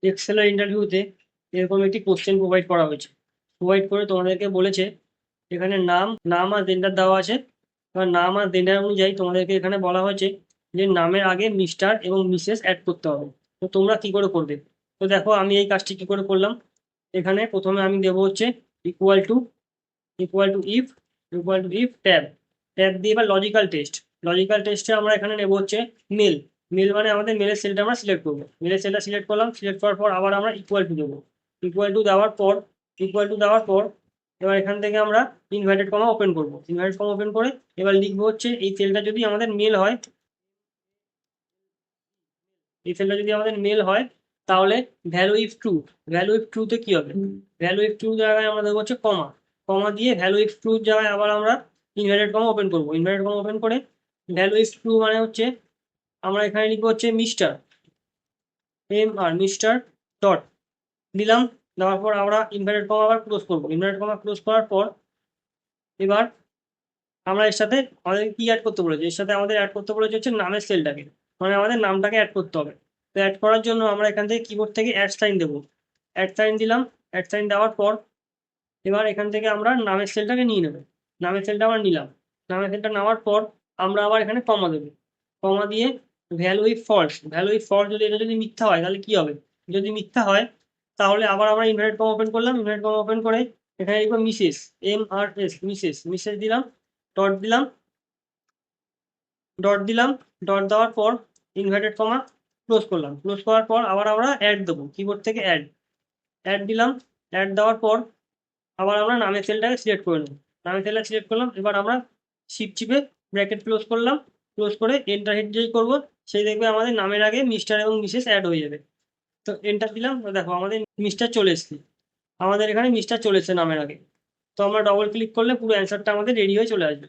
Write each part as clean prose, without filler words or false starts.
এক্সেলের ইন্টারভিউতে এরকম একটি কোশ্চেন প্রোভাইড করা হয়েছে। প্রোভাইড করে তোমাদেরকে বলেছে এখানে নাম নাম আর জেন্ডার দেওয়া আছে। এবার নাম আর জেন্ডার অনুযায়ী তোমাদেরকে এখানে বলা হয়েছে যে নামের আগে মিস্টার এবং মিসেস অ্যাড করতে হবে। তো তোমরা কি করে করবে? তো দেখো আমি এই কাজটি কি করে করলাম। এখানে প্রথমে আমি দেবো হচ্ছে equal to equal to if tab tab দিয়ে বা লজিক্যাল টেস্টে আমরা এখানে নেবো হচ্ছে মেল। মেল মানে আমাদের মেলের সেলটা আমরা সিলেক্ট করবো। মেলের সেলটা সিলেক্ট করলাম, সিলেক্ট করার পর আবার আমরা ইকুয়াল টু দেবো। ইকুয়াল টু দেওয়ার পর এবার এখান থেকে আমরা ইনভার্টেড কমা ওপেন করবো। ইনভার্টেড কমা ওপেন করে এবার লিখবো হচ্ছে এই সেলটা যদি আমাদের মেল হয়, তাহলে ভ্যালু ইফ ট্রুতে কি হবে? ভ্যালু ইফ ট্রু জায়গায় আমরা দেবো হচ্ছে কমা। কমা দিয়ে ভ্যালু ইফ ট্রু জায়গায় আবার আমরা ইনভার্টেড কমা ওপেন করবো। ইনভার্টেড কমা ওপেন করে ভ্যালু ইফ ট্রু মানে হচ্ছে আমরা এখানে লিখবো হচ্ছে মিস্টার, মিস্টার ডট দিলাম। দেওয়ার পর আমরা ইনভার্টেড কমা আবার ক্লোজ করবো। ইনভার্টেড কমা ক্লোজ করার পর এবার আমরা এর সাথে আমাদের কি অ্যাড করতে বলেছে? এর সাথে আমাদের অ্যাড করতে বলেছে হচ্ছে নামের সেলটাকে, মানে আমাদের নামটাকে অ্যাড করতে হবে। তো অ্যাড করার জন্য আমরা এখান থেকে কিবোর্ড থেকে অ্যাড সাইন দেবো। অ্যাড সাইন দিলাম। অ্যাড সাইন দেওয়ার পর এবার এখান থেকে আমরা নামের সেলটাকে নিয়ে নেবো। নামের সেলটা আমরা নিলাম। নামের সেলটা নেওয়ার পর আমরা আবার এখানে কমা দেবো। কমা দিয়ে ভ্যালু ইফ ফলস যদি এটা যদি মিথ্যা হয় তাহলে কি হবে? যদি মিথ্যা হয় তাহলে আবার আমরা ইনভার্টেড কমা ওপেন করলাম। ইনভার্টেড কমা ওপেন করে এখানে লিখবো মিসেস, মিসেস মিসেস দিলাম। ডট দিলাম। ডট দিলাম। ডট দেওয়ার পর ইনভার্টেড কমা ক্লোজ করলাম। ক্লোজ করার পর আবার আমরা অ্যাড দেবো, কিবোর্ড থেকে অ্যাড অ্যাড দিলাম। অ্যাড দেওয়ার পর আবার আমরা নামের সেলটাকে সিলেক্ট করে নেব। নামের সেলটা সিলেক্ট করলাম। এবার আমরা শিফট চিপে ব্র্যাকেট ক্লোজ করলাম। ক্লোজ করে এন্টার হিট যেই করবো সেই দেখবে আমাদের নামের আগে মিস্টার এবং মিসেস অ্যাড হয়ে যাবে। তো এন্টার দিলাম, তো দেখো আমাদের মিস্টার চলে এসেছে। আমাদের এখানে মিস্টার চলে এসেছে নামের আগে। তো আমরা ডবল ক্লিক করলে পুরো অ্যান্সারটা আমাদের রেডি হয়ে চলে আসবে।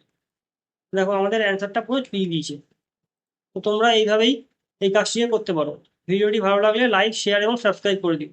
দেখো আমাদের অ্যান্সারটা পুরো দিয়ে দিয়েছে। তো তোমরা এইভাবেই এই কাজটি করতে পারো। ভিডিওটি ভালো লাগলে লাইক, শেয়ার এবং সাবস্ক্রাইব করে দিও।